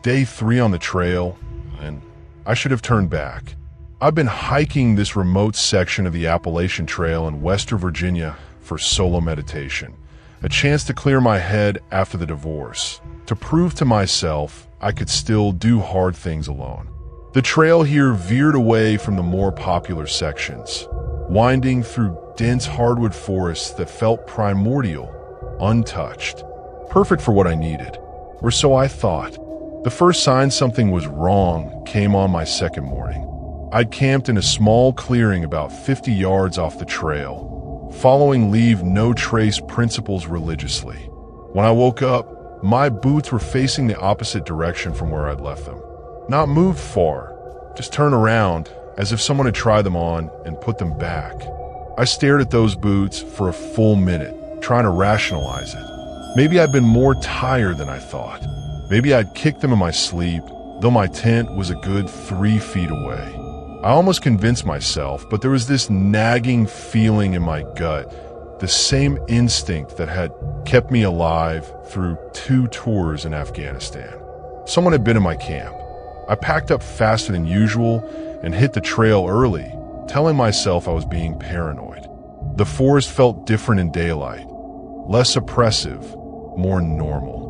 Day 3 on the trail, and I should have turned back. I've been hiking this remote section of the Appalachian Trail in Western Virginia for solo meditation, a chance to clear my head after the divorce, to prove to myself I could still do hard things alone. The trail here veered away from the more popular sections, winding through dense hardwood forests that felt primordial, untouched. Perfect for what I needed, or so I thought. The first sign something was wrong came on my second morning. I'd camped in a small clearing about 50 yards off the trail, following leave no trace principles religiously. When I woke up, my boots were facing the opposite direction from where I'd left them. Not moved far, just turned around as if someone had tried them on and put them back. I stared at those boots for a full minute, trying to rationalize it. Maybe I'd been more tired than I thought. Maybe I'd kicked them in my sleep, though my tent was a good 3 feet away. I almost convinced myself, but there was this nagging feeling in my gut, the same instinct that had kept me alive through 2 tours in Afghanistan. Someone had been in my camp. I packed up faster than usual and hit the trail early, telling myself I was being paranoid. The forest felt different in daylight, less oppressive, more normal.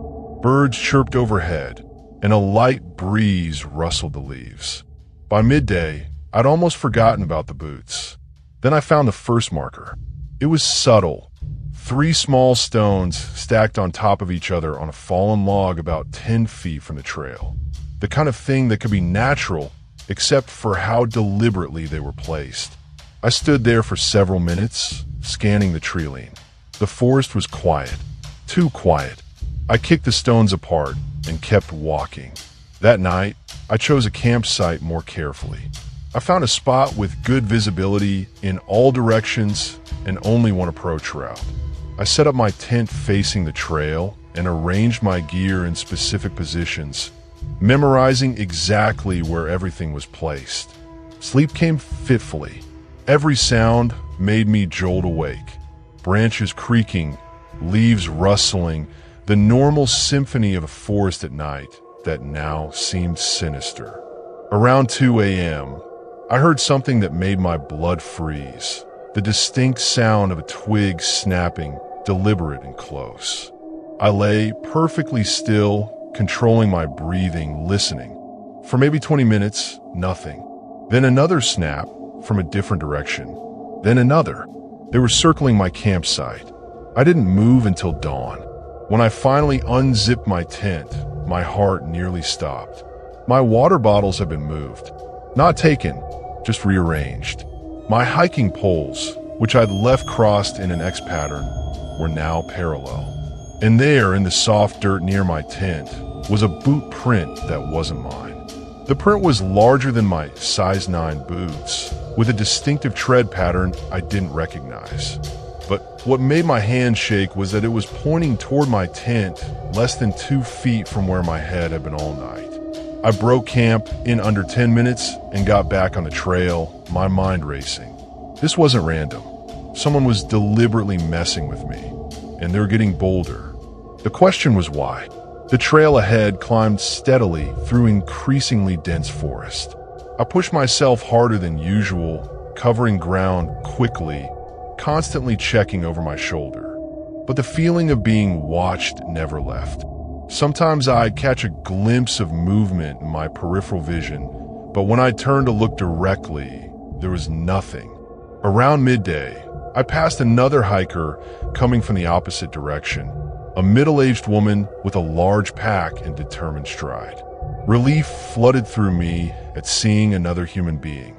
Birds chirped overhead, and a light breeze rustled the leaves. By midday, I'd almost forgotten about the boots. Then I found the first marker. It was subtle. 3 small stones stacked on top of each other on a fallen log about 10 feet from the trail. The kind of thing that could be natural, except for how deliberately they were placed. I stood there for several minutes, scanning the tree line. The forest was quiet. Too quiet. I kicked the stones apart and kept walking. That night, I chose a campsite more carefully. I found a spot with good visibility in all directions and only one approach route. I set up my tent facing the trail and arranged my gear in specific positions, memorizing exactly where everything was placed. Sleep came fitfully. Every sound made me jolt awake. Branches creaking, leaves rustling, the normal symphony of a forest at night that now seemed sinister. Around 2 a.m., I heard something that made my blood freeze. The distinct sound of a twig snapping, deliberate and close. I lay perfectly still, controlling my breathing, listening. For maybe 20 minutes, nothing. Then another snap from a different direction. Then another. They were circling my campsite. I didn't move until dawn. When I finally unzipped my tent, my heart nearly stopped. My water bottles had been moved. Not taken, just rearranged. My hiking poles, which I'd left crossed in an X pattern, were now parallel. And there, in the soft dirt near my tent, was a boot print that wasn't mine. The print was larger than my size 9 boots, with a distinctive tread pattern I didn't recognize. But what made my hand shake was that it was pointing toward my tent less than 2 feet from where my head had been all night. I broke camp in under 10 minutes and got back on the trail, my mind racing. This wasn't random. Someone was deliberately messing with me, and they were getting bolder. The question was why. The trail ahead climbed steadily through increasingly dense forest. I pushed myself harder than usual, covering ground quickly, constantly checking over my shoulder. But the feeling of being watched never left. Sometimes I'd catch a glimpse of movement in my peripheral vision, but when I turned to look directly, there was nothing. Around midday, I passed another hiker coming from the opposite direction, a middle-aged woman with a large pack and determined stride. Relief flooded through me at seeing another human being.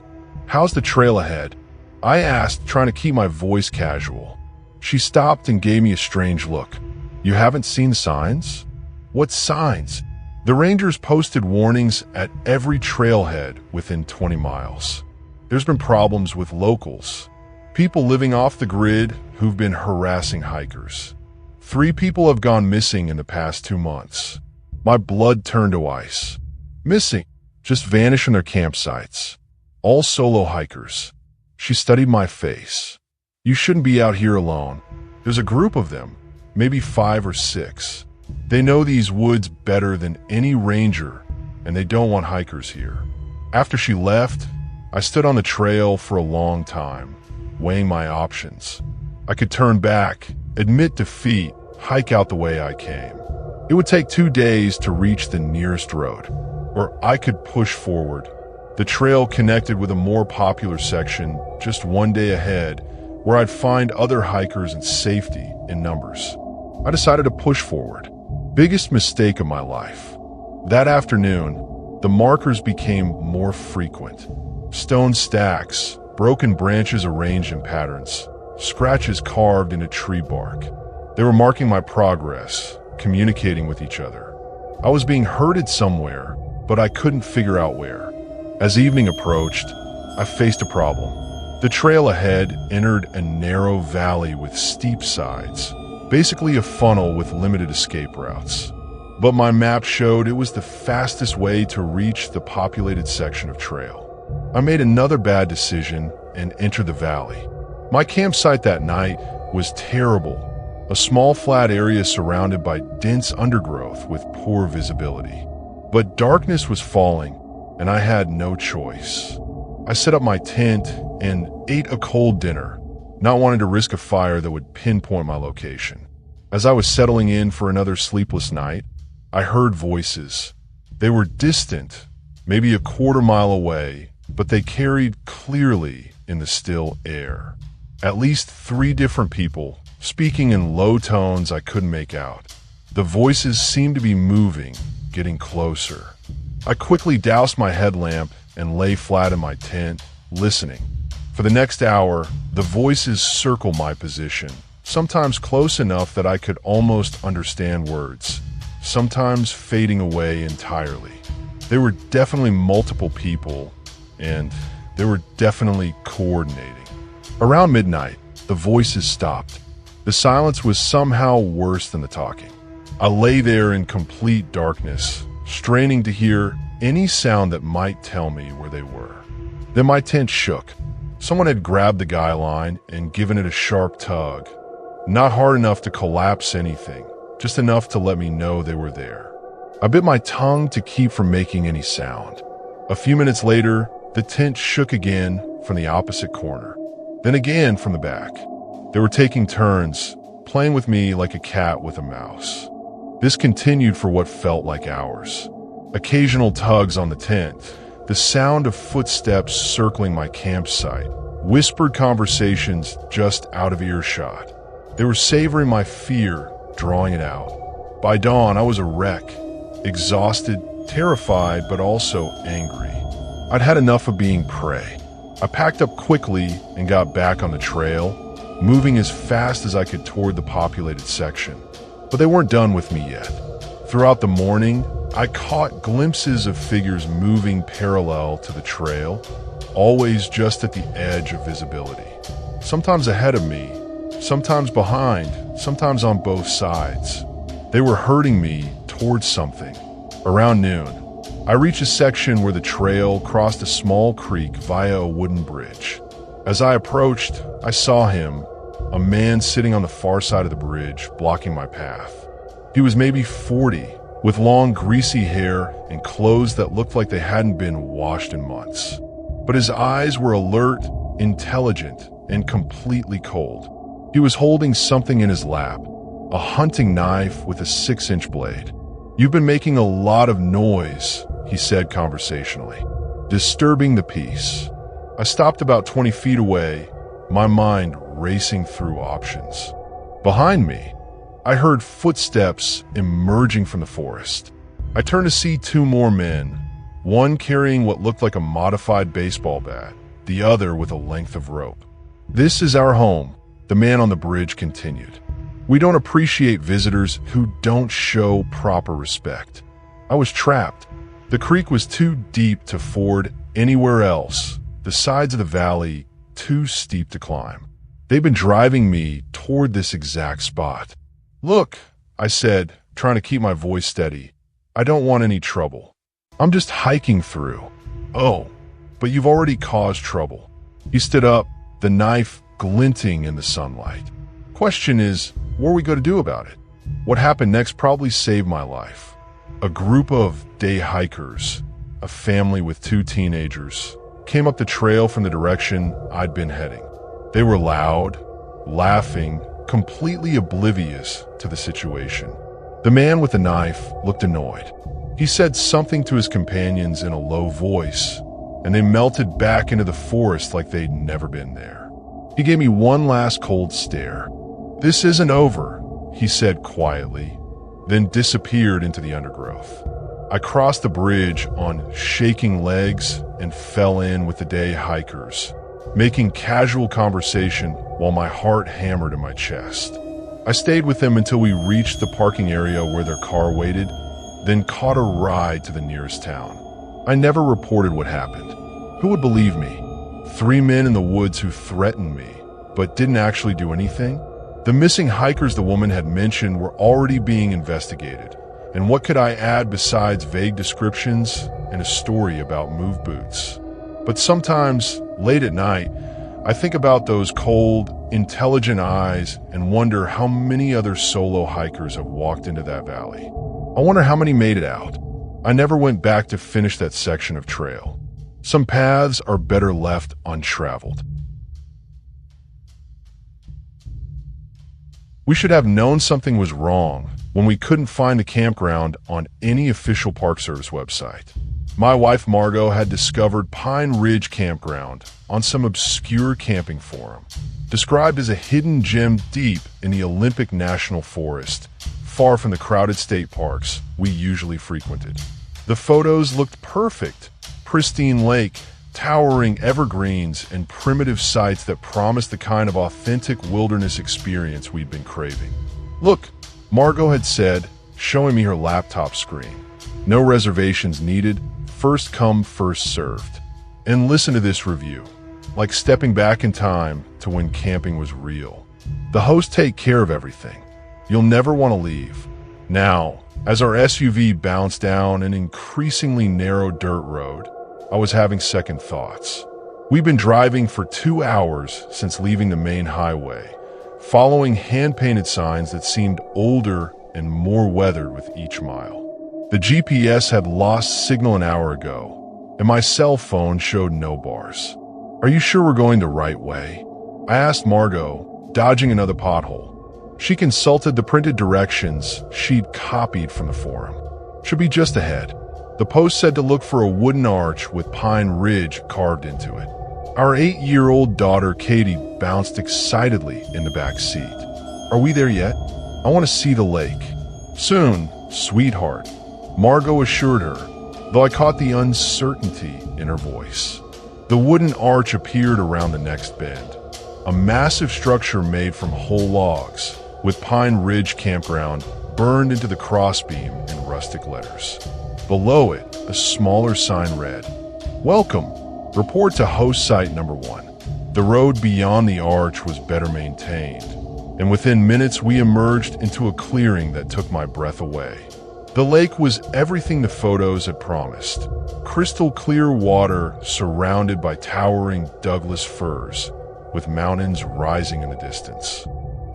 "How's the trail ahead?" I asked, trying to keep my voice casual. She stopped and gave me a strange look. "You haven't seen signs?" "What signs?" The rangers posted warnings at every trailhead within 20 miles. There's been problems with locals, people living off the grid who've been harassing hikers. 3 people have gone missing in the past 2 months. My blood turned to ice. Missing, just vanished from their campsites. All solo hikers. She studied my face. "You shouldn't be out here alone. There's a group of them, maybe 5 or 6. They know these woods better than any ranger and they don't want hikers here. After she left, I stood on the trail for a long time, weighing my options. I could turn back, admit defeat, hike out the way I came. It would take 2 days to reach the nearest road, or I could push forward. The trail connected with a more popular section just 1 day ahead, where I'd find other hikers and safety in numbers. I decided to push forward. Biggest mistake of my life. That afternoon, the markers became more frequent. Stone stacks, broken branches arranged in patterns, scratches carved into tree bark. They were marking my progress, communicating with each other. I was being herded somewhere, but I couldn't figure out where. As evening approached, I faced a problem. The trail ahead entered a narrow valley with steep sides, basically a funnel with limited escape routes. But my map showed it was the fastest way to reach the populated section of trail. I made another bad decision and entered the valley. My campsite that night was terrible, a small flat area surrounded by dense undergrowth with poor visibility. But darkness was falling, and I had no choice. I set up my tent and ate a cold dinner, not wanting to risk a fire that would pinpoint my location. As I was settling in for another sleepless night, I heard voices. They were distant, maybe a quarter mile away, but they carried clearly in the still air. At least 3 different people, speaking in low tones I couldn't make out. The voices seemed to be moving, getting closer. I quickly doused my headlamp and lay flat in my tent, listening. For the next hour, the voices circled my position, sometimes close enough that I could almost understand words, sometimes fading away entirely. There were definitely multiple people, and they were definitely coordinating. Around midnight, the voices stopped. The silence was somehow worse than the talking. I lay there in complete darkness, straining to hear any sound that might tell me where they were. Then my tent shook. Someone had grabbed the guy line and given it a sharp tug. Not hard enough to collapse anything, just enough to let me know they were there. I bit my tongue to keep from making any sound. A few minutes later, the tent shook again from the opposite corner, then again from the back. They were taking turns, playing with me like a cat with a mouse. This continued for what felt like hours. Occasional tugs on the tent, the sound of footsteps circling my campsite, whispered conversations just out of earshot. They were savoring my fear, drawing it out. By dawn, I was a wreck, exhausted, terrified, but also angry. I'd had enough of being prey. I packed up quickly and got back on the trail, moving as fast as I could toward the populated section. But they weren't done with me yet. Throughout the morning, I caught glimpses of figures moving parallel to the trail, always just at the edge of visibility. Sometimes ahead of me, sometimes behind, sometimes on both sides. They were herding me towards something. Around noon, I reached a section where the trail crossed a small creek via a wooden bridge. As I approached, I saw him, a man sitting on the far side of the bridge, blocking my path. He was maybe 40, with long greasy hair and clothes that looked like they hadn't been washed in months. But his eyes were alert, intelligent, and completely cold. He was holding something in his lap, a hunting knife with a 6-inch blade. "You've been making a lot of noise," he said conversationally, "disturbing the peace." I stopped about 20 feet away, my mind racing through options. Behind me, I heard footsteps emerging from the forest. I turned to see 2 more men, one carrying what looked like a modified baseball bat, the other with a length of rope. "This is our home," the man on the bridge continued. "We don't appreciate visitors who don't show proper respect." I was trapped. The creek was too deep to ford anywhere else, the sides of the valley too steep to climb. They'd been driving me toward this exact spot. "Look," I said, trying to keep my voice steady, "I don't want any trouble. I'm just hiking through." "Oh, but you've already caused trouble." He stood up, the knife glinting in the sunlight. "Question is, what are we going to do about it?" What happened next probably saved my life. A group of day hikers, a family with 2 teenagers, came up the trail from the direction I'd been heading. They were loud, laughing, completely oblivious to the situation. The man with the knife looked annoyed. He said something to his companions in a low voice, and they melted back into the forest like they'd never been there. He gave me one last cold stare. "This isn't over," he said quietly, then disappeared into the undergrowth. I crossed the bridge on shaking legs and fell in with the day hikers, making casual conversation while my heart hammered in my chest. I stayed with them until we reached the parking area where their car waited, then caught a ride to the nearest town. I never reported what happened. Who would believe me? 3 men in the woods who threatened me, but didn't actually do anything? The missing hikers the woman had mentioned were already being investigated, and what could I add besides vague descriptions and a story about move boots? But sometimes, late at night, I think about those cold, intelligent eyes and wonder how many other solo hikers have walked into that valley. I wonder how many made it out. I never went back to finish that section of trail. Some paths are better left untraveled. We should have known something was wrong when we couldn't find the campground on any official Park Service website. My wife Margot had discovered Pine Ridge Campground on some obscure camping forum, described as a hidden gem deep in the Olympic National Forest, far from the crowded state parks we usually frequented. The photos looked perfect: pristine lake, towering evergreens, and primitive sites that promised the kind of authentic wilderness experience we'd been craving. "Look," Margot had said, showing me her laptop screen. "No reservations needed, first come, first served." And listen to this review, like stepping back in time to when camping was real. "The hosts take care of everything. You'll never want to leave." Now, as our SUV bounced down an increasingly narrow dirt road, I was having second thoughts. We'd been driving for 2 hours since leaving the main highway, following hand-painted signs that seemed older and more weathered with each mile. The GPS had lost signal an hour ago, and my cell phone showed no bars. "Are you sure we're going the right way?" I asked Margot, dodging another pothole. She consulted the printed directions she'd copied from the forum. "Should be just ahead." The post said to look for a wooden arch with Pine Ridge carved into it. Our 8-year-old daughter Katie bounced excitedly in the back seat. "Are we there yet? I want to see the lake." "Soon, sweetheart," Margot assured her, though I caught the uncertainty in her voice. The wooden arch appeared around the next bend, a massive structure made from whole logs, with Pine Ridge Campground burned into the crossbeam in rustic letters. Below it, a smaller sign read, "Welcome. Report to host site number 1. The road beyond the arch was better maintained, and within minutes we emerged into a clearing that took my breath away. The lake was everything the photos had promised. Crystal clear water surrounded by towering Douglas firs, with mountains rising in the distance.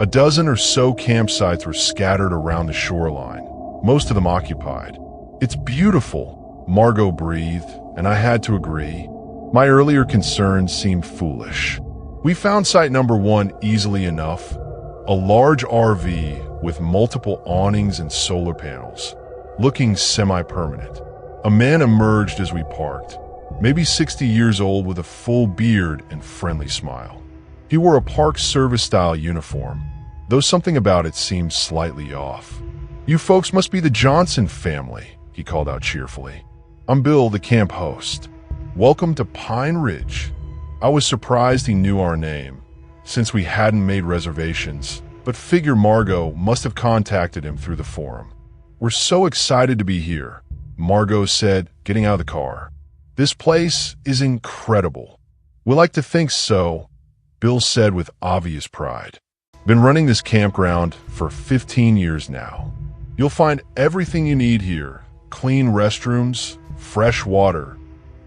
A dozen or so campsites were scattered around the shoreline, most of them occupied. "It's beautiful," Margot breathed, and I had to agree. My earlier concerns seemed foolish. We found site number 1 easily enough, a large RV with multiple awnings and solar panels, looking semi-permanent. A man emerged as we parked, maybe 60 years old with a full beard and friendly smile. He wore a Park Service-style uniform, though something about it seemed slightly off. "You folks must be the Johnson family," he called out cheerfully. "I'm Bill, the camp host. Welcome to Pine Ridge." I was surprised he knew our name, since we hadn't made reservations, but figure Margot must have contacted him through the forum. "We're so excited to be here," Margot said, getting out of the car. "This place is incredible." "We like to think so," Bill said with obvious pride. "Been running this campground for 15 years now. You'll find everything you need here: clean restrooms, fresh water,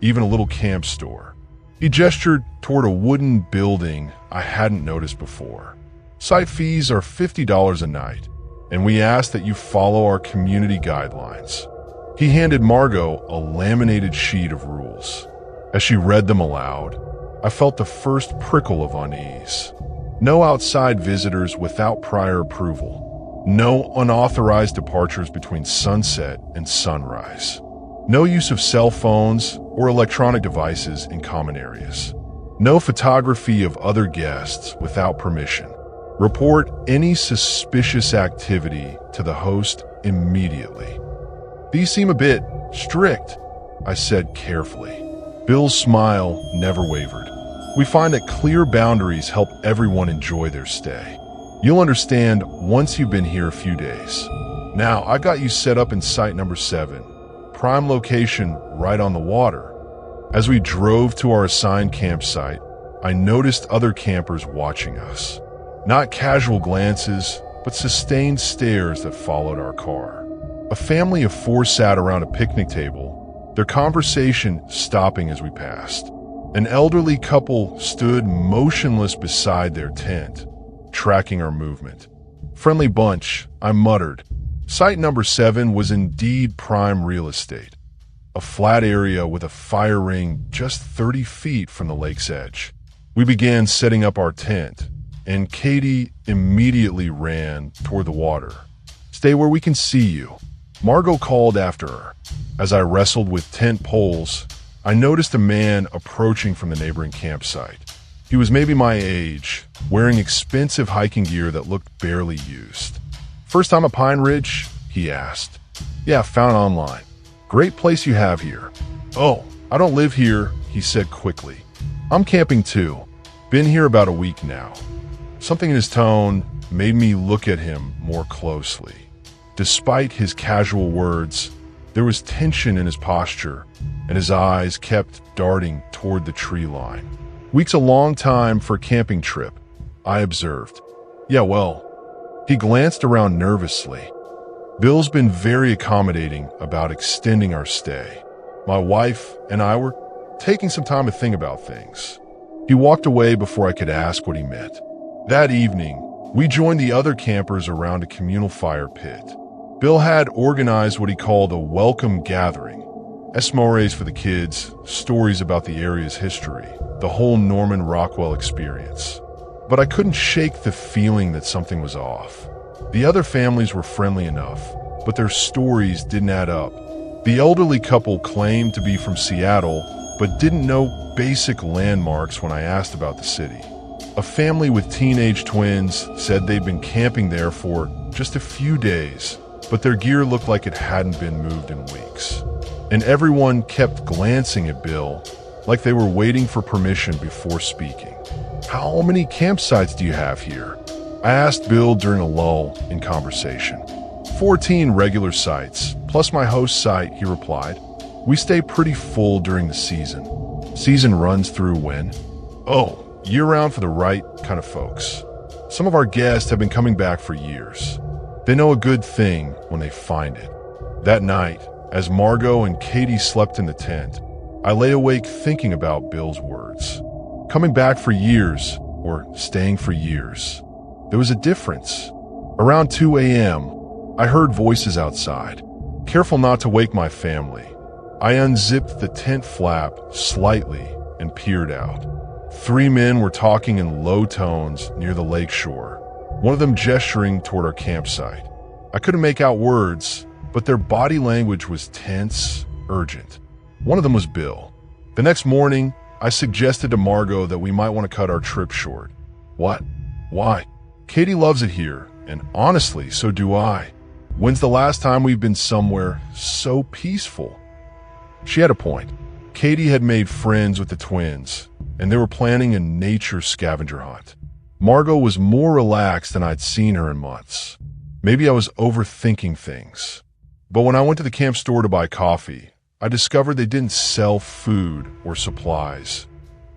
even a little camp store." He gestured toward a wooden building I hadn't noticed before. "Site fees are $50 a night, and we ask that you follow our community guidelines. He handed Margot a laminated sheet of rules. As she read them aloud, I felt the first prickle of unease. No outside visitors without prior approval. No unauthorized departures between sunset and sunrise. No use of cell phones or electronic devices in common areas. No photography of other guests without permission. Report any suspicious activity to the host immediately. These seem a bit strict, I said carefully. Bill's smile never wavered. We find that clear boundaries help everyone enjoy their stay. You'll understand once you've been here a few days. Now, I got you set up in site number 7, prime location right on the water. As we drove to our assigned campsite, I noticed other campers watching us. Not casual glances, but sustained stares that followed our car. A family of 4 sat around a picnic table, their conversation stopping as we passed. An elderly couple stood motionless beside their tent, tracking our movement. Friendly bunch, I muttered. Site number 7 was indeed prime real estate. A flat area with a fire ring just 30 feet from the lake's edge. We began setting up our tent, and Katie immediately ran toward the water. Stay where we can see you, Margot called after her. As I wrestled with tent poles, I noticed a man approaching from the neighboring campsite. He was maybe my age, wearing expensive hiking gear that looked barely used. First time at Pine Ridge? He asked. Yeah, found online. Great place you have here. Oh, I don't live here, he said quickly. I'm camping too. Been here about a week now. Something in his tone made me look at him more closely. Despite his casual words, there was tension in his posture, and his eyes kept darting toward the tree line. Week's a long time for a camping trip, I observed. Yeah, well, he glanced around nervously. Bill's been very accommodating about extending our stay. My wife and I were taking some time to think about things. He walked away before I could ask what he meant. That evening, we joined the other campers around a communal fire pit. Bill had organized what he called a welcome gathering. Esmores for the kids, stories about the area's history, the whole Norman Rockwell experience. But I couldn't shake the feeling that something was off. The other families were friendly enough, but their stories didn't add up. The elderly couple claimed to be from Seattle, but didn't know basic landmarks when I asked about the city. A family with teenage twins said they'd been camping there for just a few days, but their gear looked like it hadn't been moved in weeks. And everyone kept glancing at Bill like they were waiting for permission before speaking. How many campsites do you have here? I asked Bill during a lull in conversation. 14 regular sites, plus my host site, he replied. We stay pretty full during the season. Season runs through when? Oh, year-round for the right kind of folks. Some of our guests have been coming back for years. They know a good thing when they find it. That night, as Margot and Katie slept in the tent, I lay awake thinking about Bill's words. Coming back for years, or staying for years. There was a difference. Around 2 a.m., I heard voices outside. Careful not to wake my family, I unzipped the tent flap slightly and peered out. 3 men were talking in low tones near the lake shore, one of them gesturing toward our campsite. I couldn't make out words, but their body language was tense, urgent. One of them was Bill. The next morning, I suggested to Margot that we might want to cut our trip short. What? Why? Katie loves it here, and honestly, so do I. When's the last time we've been somewhere so peaceful? She had a point. Katie had made friends with the twins, and they were planning a nature scavenger hunt. Margot was more relaxed than I'd seen her in months. Maybe I was overthinking things. But when I went to the camp store to buy coffee, I discovered they didn't sell food or supplies,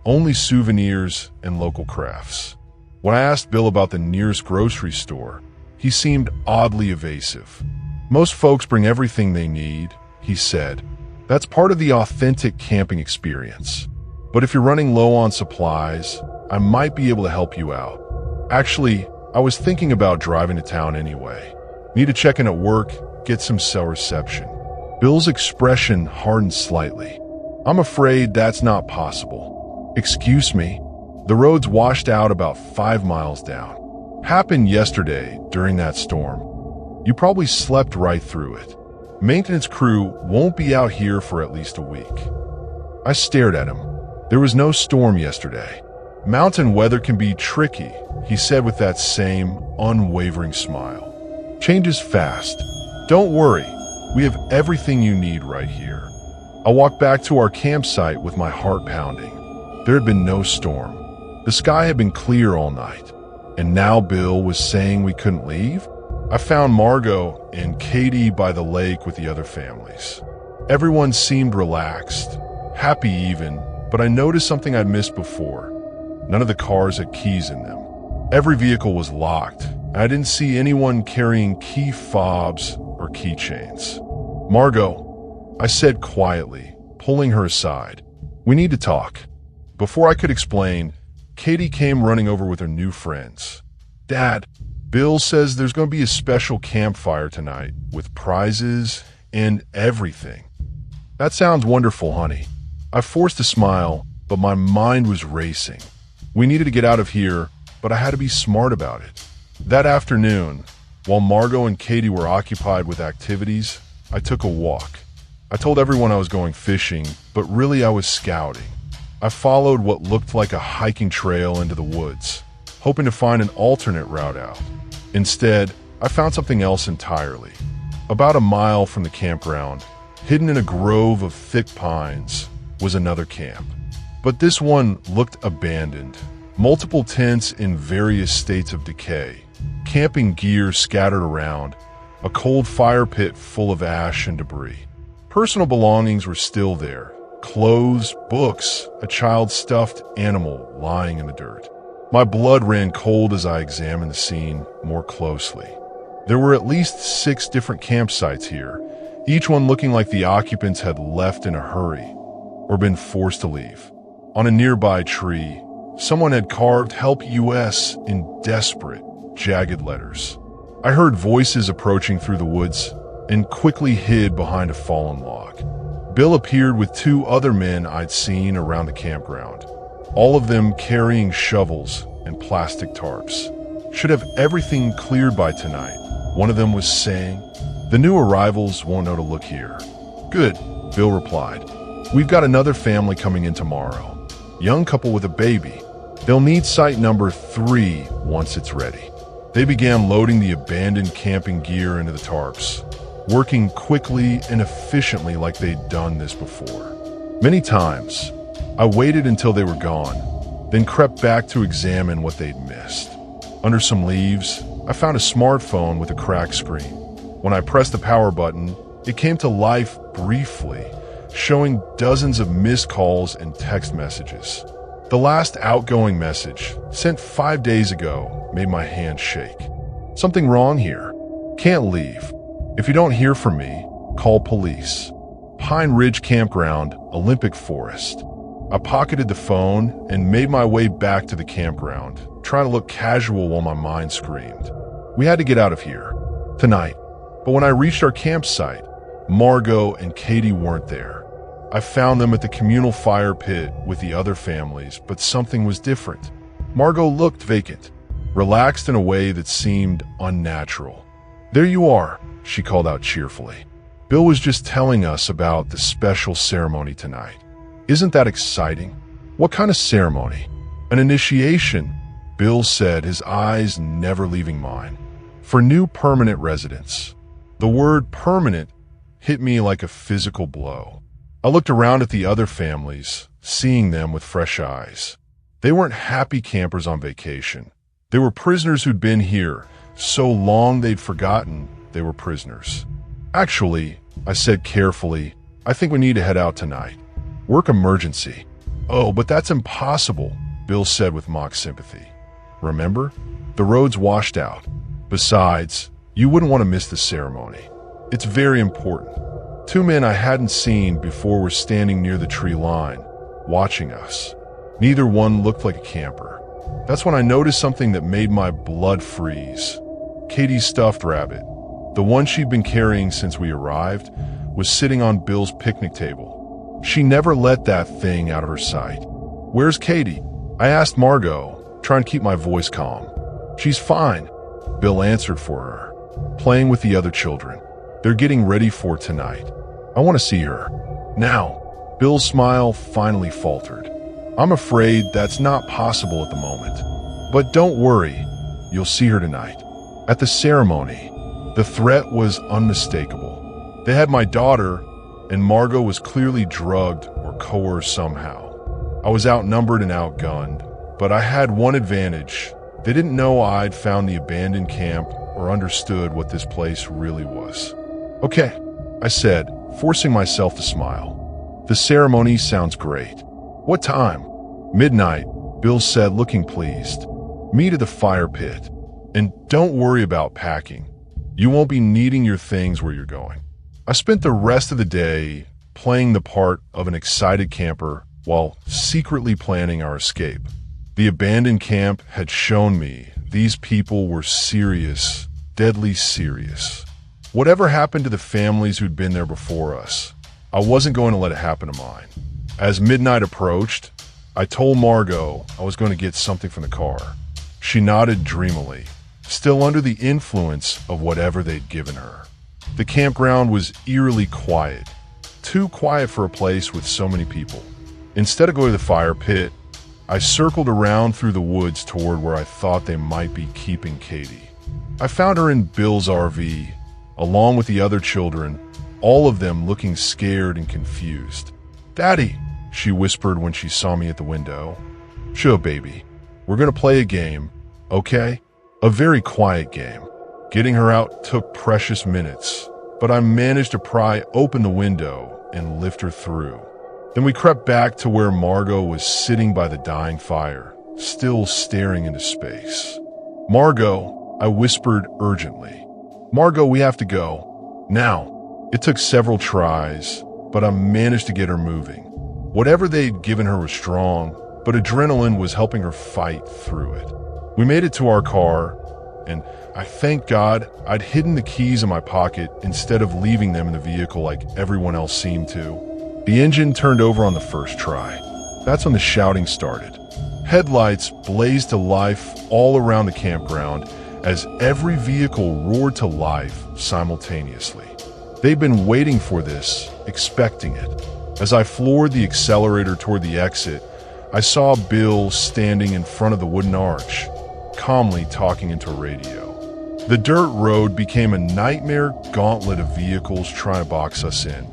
only souvenirs and local crafts. When I asked Bill about the nearest grocery store, he seemed oddly evasive. Most folks bring everything they need, he said. That's part of the authentic camping experience. But if you're running low on supplies, I might be able to help you out. Actually, I was thinking about driving to town anyway. Need to check in at work, get some cell reception. Bill's expression hardened slightly. I'm afraid that's not possible. Excuse me? The road's washed out about 5 miles down. Happened yesterday during that storm. You probably slept right through it. Maintenance crew won't be out here for at least a week. I stared at him. There was no storm yesterday. Mountain weather can be tricky, he said with that same unwavering smile. Changes fast. Don't worry, we have everything you need right here. I walked back to our campsite with my heart pounding. There had been no storm. The sky had been clear all night. And now Bill was saying we couldn't leave? I found Margot and Katie by the lake with the other families. Everyone seemed relaxed, happy even, but I noticed something I'd missed before. None of the cars had keys in them. Every vehicle was locked. I didn't see anyone carrying key fobs or keychains. Margot, I said quietly, pulling her aside. We need to talk. Before I could explain, Katie came running over with her new friends. Dad, Bill says there's going to be a special campfire tonight with prizes and everything. That sounds wonderful, honey. I forced a smile, but my mind was racing. We needed to get out of here, but I had to be smart about it. That afternoon, while Margot and Katie were occupied with activities, I took a walk. I told everyone I was going fishing, but really I was scouting. I followed what looked like a hiking trail into the woods, hoping to find an alternate route out. Instead, I found something else entirely. About a mile from the campground, hidden in a grove of thick pines, was another camp. But this one looked abandoned. Multiple tents in various states of decay, camping gear scattered around, a cold fire pit full of ash and debris. Personal belongings were still there. Clothes, books, a child's stuffed animal lying in the dirt. My blood ran cold as I examined the scene more closely. There were at least 6 different campsites here, each one looking like the occupants had left in a hurry or been forced to leave. On a nearby tree, someone had carved "Help US" in desperate, jagged letters. I heard voices approaching through the woods and quickly hid behind a fallen log. Bill appeared with 2 other men I'd seen around the campground, all of them carrying shovels and plastic tarps. Should have everything cleared by tonight, one of them was saying. The new arrivals won't know to look here. Good, Bill replied. We've got another family coming in tomorrow. Young couple with a baby. They'll need site number 3 once it's ready. They began loading the abandoned camping gear into the tarps, working quickly and efficiently like they'd done this before. Many times, I waited until they were gone, then crept back to examine what they'd missed. Under some leaves, I found a smartphone with a cracked screen. When I pressed the power button, it came to life briefly, showing dozens of missed calls and text messages. The last outgoing message, sent 5 days ago, made my hand shake. Something wrong here. Can't leave. If you don't hear from me, call police. Pine Ridge Campground, Olympic Forest. I pocketed the phone and made my way back to the campground, trying to look casual while my mind screamed. We had to get out of here, tonight. But when I reached our campsite, Margot and Katie weren't there. I found them at the communal fire pit with the other families, but something was different. Margot looked vacant, relaxed in a way that seemed unnatural. There you are, she called out cheerfully. Bill was just telling us about the special ceremony tonight. Isn't that exciting? What kind of ceremony? An initiation, Bill said, his eyes never leaving mine. For new permanent residents. The word permanent hit me like a physical blow. I looked around at the other families, seeing them with fresh eyes. They weren't happy campers on vacation. They were prisoners who'd been here so long they'd forgotten they were prisoners. Actually, I said carefully, I think we need to head out tonight. Work emergency. Oh, but that's impossible, Bill said with mock sympathy. Remember? The road's washed out. Besides, you wouldn't want to miss the ceremony. It's very important. 2 men I hadn't seen before were standing near the tree line, watching us. Neither one looked like a camper. That's when I noticed something that made my blood freeze. Katie's stuffed rabbit, the one she'd been carrying since we arrived, was sitting on Bill's picnic table. She never let that thing out of her sight. "Where's Katie?" I asked Margot, trying to keep my voice calm. "She's fine," Bill answered for her, "playing with the other children. They're getting ready for tonight. I want to see her. Now." Bill's smile finally faltered. "I'm afraid that's not possible at the moment. But don't worry, you'll see her tonight." At the ceremony, the threat was unmistakable. They had my daughter, and Margot was clearly drugged or coerced somehow. I was outnumbered and outgunned, but I had one advantage. They didn't know I'd found the abandoned camp or understood what this place really was. "Okay," I said, forcing myself to smile. "The ceremony sounds great. What time?" "Midnight," Bill said, looking pleased. "Meet at the fire pit. And don't worry about packing. You won't be needing your things where you're going." I spent the rest of the day playing the part of an excited camper while secretly planning our escape. The abandoned camp had shown me these people were serious, deadly serious. Whatever happened to the families who'd been there before us, I wasn't going to let it happen to mine. As midnight approached, I told Margot I was going to get something from the car. She nodded dreamily, still under the influence of whatever they'd given her. The campground was eerily quiet, too quiet for a place with so many people. Instead of going to the fire pit, I circled around through the woods toward where I thought they might be keeping Katie. I found her in Bill's RV, along with the other children, all of them looking scared and confused. "Daddy," she whispered when she saw me at the window. "Sure, baby. We're going to play a game, okay?" A very quiet game. Getting her out took precious minutes, but I managed to pry open the window and lift her through. Then we crept back to where Margot was sitting by the dying fire, still staring into space. "Margot," I whispered urgently. "Margot, we have to go. Now." It took several tries, but I managed to get her moving. Whatever they'd given her was strong, but adrenaline was helping her fight through it. We made it to our car, and I thank God I'd hidden the keys in my pocket instead of leaving them in the vehicle like everyone else seemed to. The engine turned over on the first try. That's when the shouting started. Headlights blazed to life all around the campground as every vehicle roared to life simultaneously. They'd been waiting for this, expecting it. As I floored the accelerator toward the exit, I saw Bill standing in front of the wooden arch, calmly talking into a radio. The dirt road became a nightmare gauntlet of vehicles trying to box us in,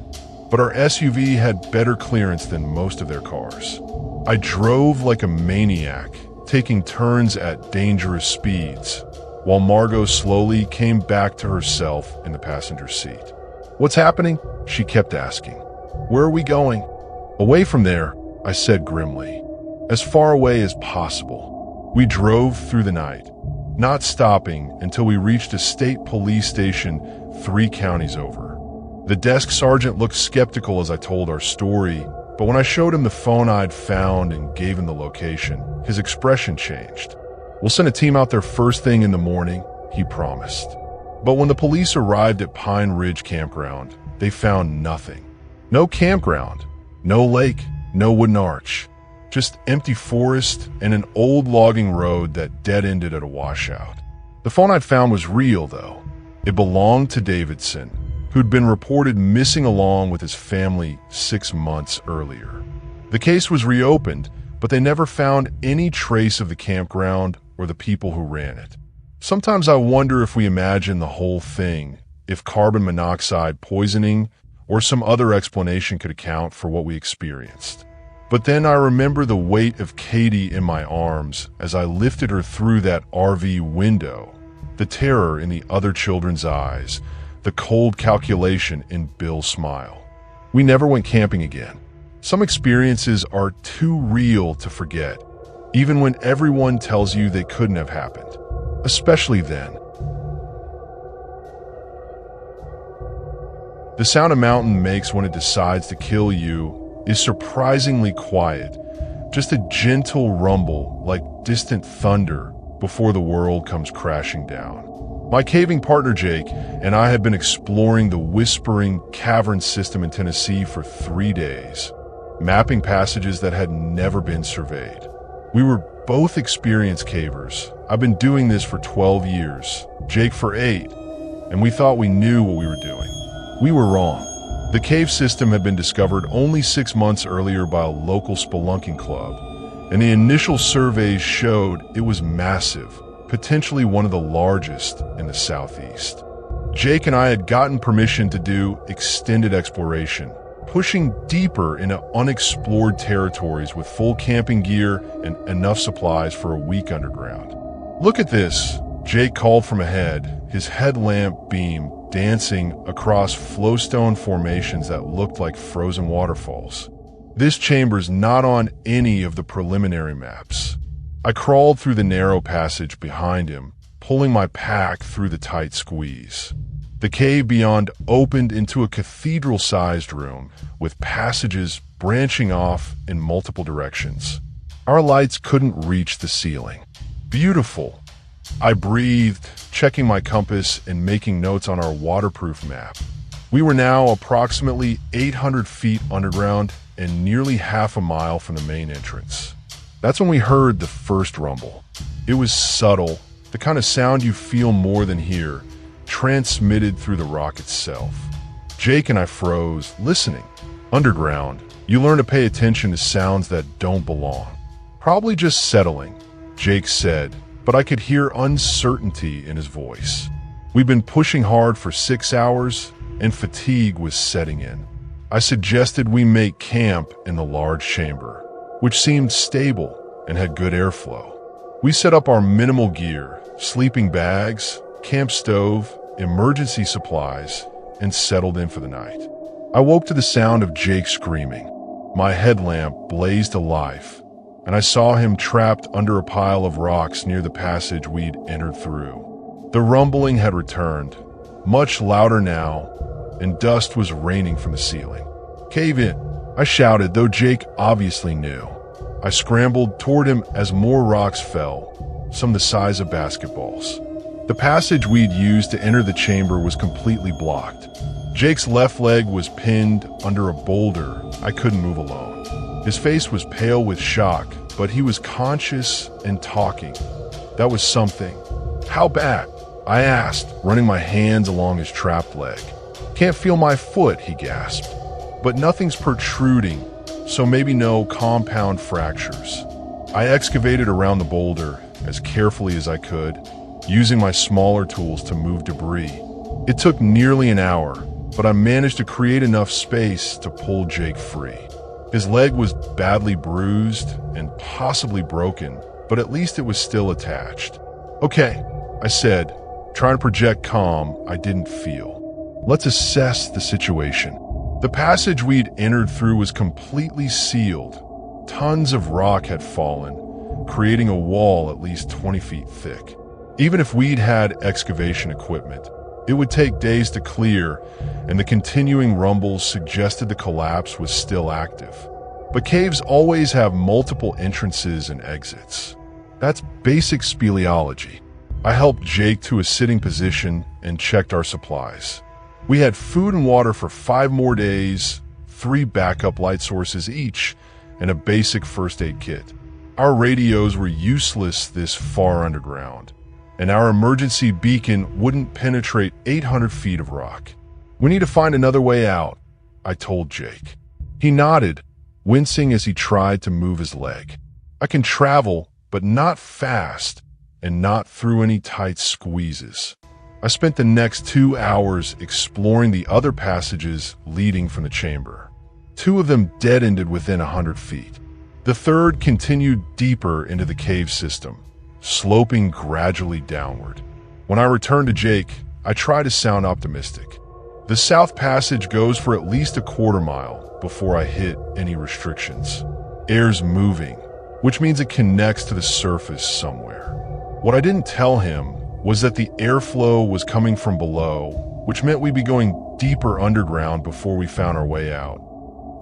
but our SUV had better clearance than most of their cars. I drove like a maniac, taking turns at dangerous speeds, while Margot slowly came back to herself in the passenger seat. "What's happening?" she kept asking. "Where are we going?" "Away from there," I said grimly. "As far away as possible." We drove through the night, not stopping until we reached a state police station 3 counties over. The desk sergeant looked skeptical as I told our story, but when I showed him the phone I'd found and gave him the location, his expression changed. "We'll send a team out there first thing in the morning," he promised. But when the police arrived at Pine Ridge Campground, they found nothing. No campground, no lake, no wooden arch. Just empty forest and an old logging road that dead-ended at a washout. The phone I'd found was real, though. It belonged to Davidson, who'd been reported missing along with his family 6 months earlier. The case was reopened, but they never found any trace of the campground or the people who ran it. Sometimes I wonder if we imagine the whole thing, if carbon monoxide poisoning or some other explanation could account for what we experienced. But then I remember the weight of Katie in my arms as I lifted her through that RV window, the terror in the other children's eyes, the cold calculation in Bill's smile. We never went camping again. Some experiences are too real to forget, even when everyone tells you they couldn't have happened, especially then. The sound a mountain makes when it decides to kill you is surprisingly quiet, just a gentle rumble like distant thunder before the world comes crashing down. My caving partner Jake and I had been exploring the Whispering Cavern system in Tennessee for 3 days, mapping passages that had never been surveyed. We were both experienced cavers. I've been doing this for 12 years, Jake for 8, and we thought we knew what we were doing. We were wrong. The cave system had been discovered only 6 months earlier by a local spelunking club, and the initial surveys showed it was massive, potentially one of the largest in the southeast. Jake and I had gotten permission to do extended exploration, pushing deeper into unexplored territories with full camping gear and enough supplies for a week underground. "Look at this," Jake called from ahead, his headlamp beam dancing across flowstone formations that looked like frozen waterfalls. "This chamber's not on any of the preliminary maps." I crawled through the narrow passage behind him, pulling my pack through the tight squeeze. The cave beyond opened into a cathedral-sized room with passages branching off in multiple directions. Our lights couldn't reach the ceiling. "Beautiful," I breathed, checking my compass and making notes on our waterproof map. We were now approximately 800 feet underground and nearly half a mile from the main entrance. That's when we heard the first rumble. It was subtle, the kind of sound you feel more than hear, transmitted through the rock itself. Jake and I froze, listening. Underground, you learn to pay attention to sounds that don't belong. "Probably just settling," Jake said, but I could hear uncertainty in his voice. We'd been pushing hard for 6 hours, and fatigue was setting in. I suggested we make camp in the large chamber, which seemed stable and had good airflow. We set up our minimal gear, sleeping bags, camp stove, emergency supplies, and settled in for the night. I woke to the sound of Jake screaming. My headlamp blazed alive, and I saw him trapped under a pile of rocks near the passage we'd entered through. The rumbling had returned, much louder now, and dust was raining from the ceiling. "Cave in," I shouted, though Jake obviously knew. I scrambled toward him as more rocks fell, some the size of basketballs. The passage we'd used to enter the chamber was completely blocked. Jake's left leg was pinned under a boulder I couldn't move alone. His face was pale with shock, but he was conscious and talking. That was something. "How bad?" I asked, running my hands along his trapped leg. "Can't feel my foot," he gasped. "But nothing's protruding, so maybe no compound fractures." I excavated around the boulder as carefully as I could, using my smaller tools to move debris. It took nearly an hour, but I managed to create enough space to pull Jake free. His leg was badly bruised and possibly broken, but at least it was still attached. "Okay," I said, trying to project calm I didn't feel. "Let's assess the situation." The passage we'd entered through was completely sealed. Tons of rock had fallen, creating a wall at least 20 feet thick. Even if we'd had excavation equipment, it would take days to clear, and the continuing rumbles suggested the collapse was still active. But caves always have multiple entrances and exits. That's basic speleology. I helped Jake to a sitting position and checked our supplies. We had food and water for 5 more days, 3 backup light sources each, and a basic first aid kit. Our radios were useless this far underground, and our emergency beacon wouldn't penetrate 800 feet of rock. "We need to find another way out," I told Jake. He nodded, wincing as he tried to move his leg. "I can travel, but not fast, and not through any tight squeezes." I spent the next 2 hours exploring the other passages leading from the chamber. 2 of them dead-ended within 100 feet. The third continued deeper into the cave system, sloping gradually downward. When I returned to Jake, I tried to sound optimistic. "The south passage goes for at least a quarter mile before I hit any restrictions. Air's moving, which means it connects to the surface somewhere." What I didn't tell him was that the airflow was coming from below, which meant we'd be going deeper underground before we found our way out,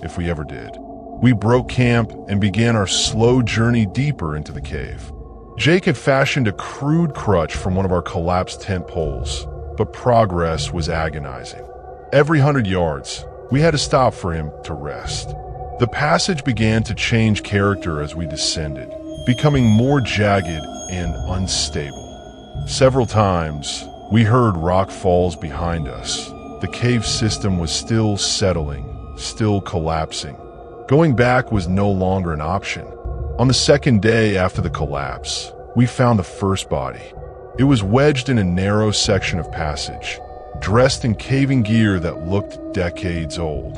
if we ever did. We broke camp and began our slow journey deeper into the cave. Jake had fashioned a crude crutch from one of our collapsed tent poles, but progress was agonizing. Every 100 yards, we had to stop for him to rest. The passage began to change character as we descended, becoming more jagged and unstable. Several times, we heard rock falls behind us. The cave system was still settling, still collapsing. Going back was no longer an option. On the second day after the collapse, we found the first body. It was wedged in a narrow section of passage, dressed in caving gear that looked decades old.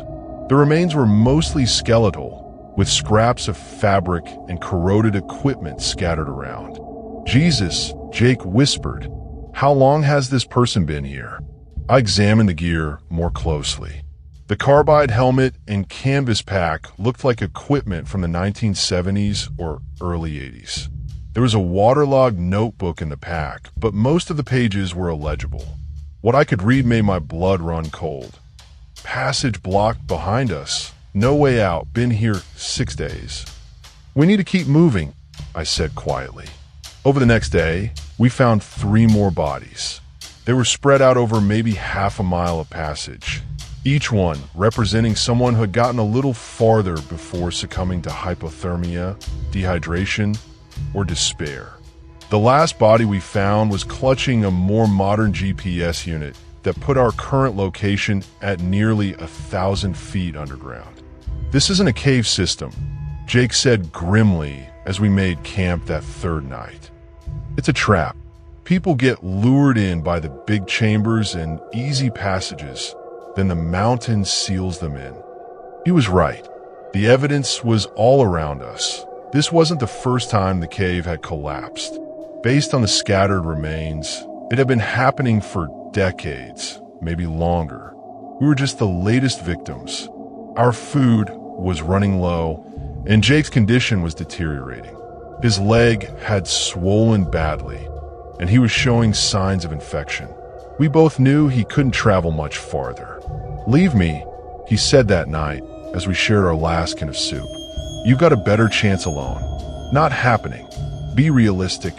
The remains were mostly skeletal, with scraps of fabric and corroded equipment scattered around. "Jesus," Jake whispered. "How long has this person been here?" I examined the gear more closely. The carbide helmet and canvas pack looked like equipment from the 1970s or early 80s. There was a waterlogged notebook in the pack, but most of the pages were illegible. What I could read made my blood run cold. "Passage blocked behind us. No way out. Been here 6 days." "We need to keep moving," I said quietly. Over the next day, we found 3 more bodies. They were spread out over maybe half a mile of passage, each one representing someone who had gotten a little farther before succumbing to hypothermia, dehydration, or despair. The last body we found was clutching a more modern GPS unit that put our current location at nearly 1,000 feet underground. "This isn't a cave system," Jake said grimly as we made camp that third night. "It's a trap. People get lured in by the big chambers and easy passages, then the mountain seals them in." He was right. The evidence was all around us. This wasn't the first time the cave had collapsed. Based on the scattered remains, it had been happening for decades, maybe longer. We were just the latest victims. Our food was running low, and Jake's condition was deteriorating. His leg had swollen badly, and he was showing signs of infection. We both knew he couldn't travel much farther. "Leave me," he said that night as we shared our last can of soup. "You've got a better chance alone." "Not happening. Be realistic.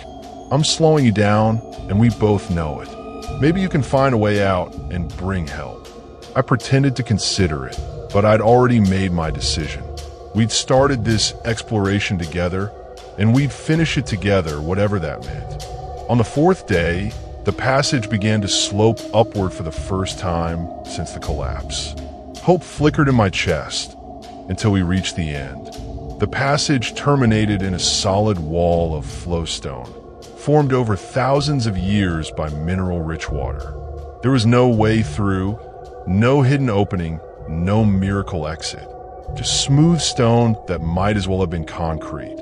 I'm slowing you down, and we both know it. Maybe you can find a way out and bring help." I pretended to consider it, but I'd already made my decision. We'd started this exploration together, and we'd finish it together, whatever that meant. On the 4th day, the passage began to slope upward for the first time since the collapse. Hope flickered in my chest until we reached the end. The passage terminated in a solid wall of flowstone, formed over thousands of years by mineral-rich water. There was no way through, no hidden opening, no miracle exit. Just smooth stone that might as well have been concrete.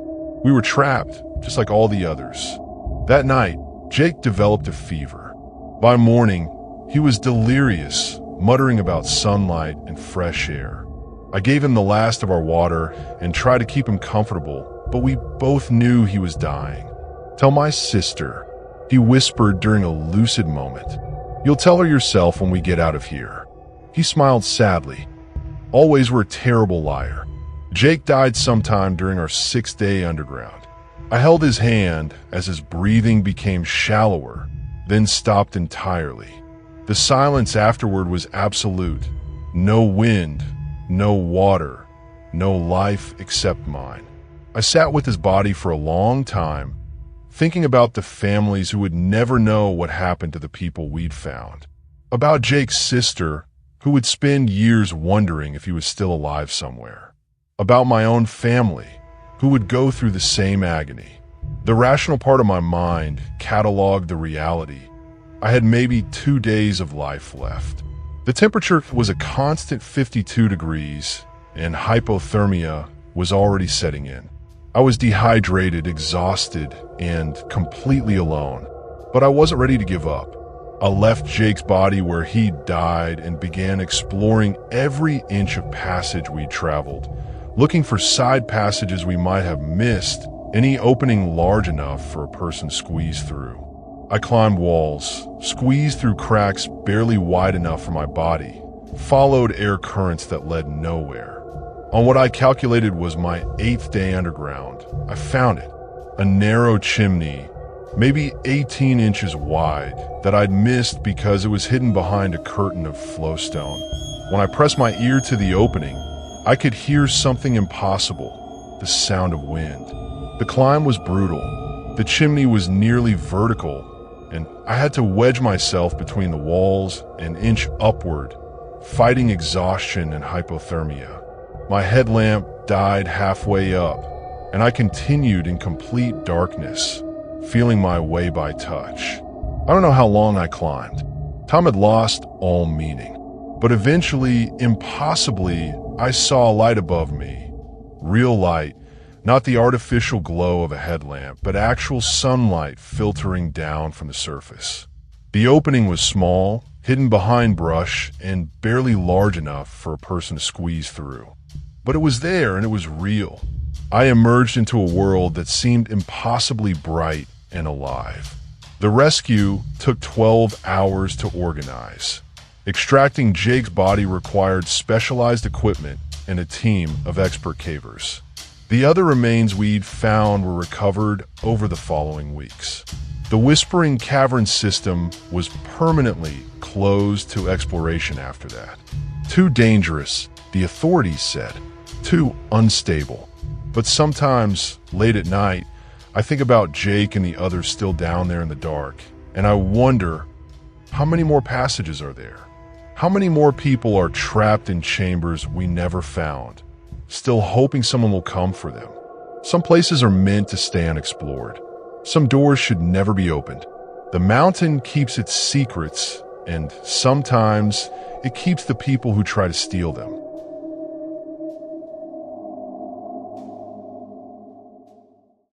We were trapped, just like all the others. That night, Jake developed a fever. By morning, he was delirious, muttering about sunlight and fresh air. I gave him the last of our water and tried to keep him comfortable, but we both knew he was dying. "Tell my sister," he whispered during a lucid moment. "You'll tell her yourself when we get out of here." He smiled sadly. Always were a terrible liar. Jake died sometime during our 6th day underground. I held his hand as his breathing became shallower, then stopped entirely. The silence afterward was absolute. No wind, no water, no life except mine. I sat with his body for a long time, thinking about the families who would never know what happened to the people we'd found. About Jake's sister, who would spend years wondering if he was still alive somewhere. About my own family, who would go through the same agony. The rational part of my mind cataloged the reality. I had maybe 2 days of life left. The temperature was a constant 52 degrees, and hypothermia was already setting in. I was dehydrated, exhausted, and completely alone, but I wasn't ready to give up. I left Jake's body where he'd died and began exploring every inch of passage we'd traveled, looking for side passages we might have missed, any opening large enough for a person to squeeze through. I climbed walls, squeezed through cracks barely wide enough for my body, followed air currents that led nowhere. On what I calculated was my 8th day underground, I found it. a narrow chimney, maybe 18 inches wide, that I'd missed because it was hidden behind a curtain of flowstone. When I pressed my ear to the opening, I could hear something impossible, the sound of wind. The climb was brutal. The chimney was nearly vertical, and I had to wedge myself between the walls and inch upward, fighting exhaustion and hypothermia. My headlamp died halfway up, and I continued in complete darkness, feeling my way by touch. I don't know how long I climbed. Time had lost all meaning. But eventually, impossibly, I saw a light above me. Real light, not the artificial glow of a headlamp, but actual sunlight filtering down from the surface. The opening was small, hidden behind brush, and barely large enough for a person to squeeze through. But it was there, and it was real. I emerged into a world that seemed impossibly bright and alive. The rescue took 12 hours to organize. Extracting Jake's body required specialized equipment and a team of expert cavers. The other remains we'd found were recovered over the following weeks. The Whispering Cavern system was permanently closed to exploration after that. Too dangerous, the authorities said. Too unstable. But sometimes, late at night, I think about Jake and the others still down there in the dark, and I wonder, how many more passages are there? How many more people are trapped in chambers we never found, still hoping someone will come for them? Some places are meant to stay unexplored. Some doors should never be opened. The mountain keeps its secrets, and sometimes it keeps the people who try to steal them.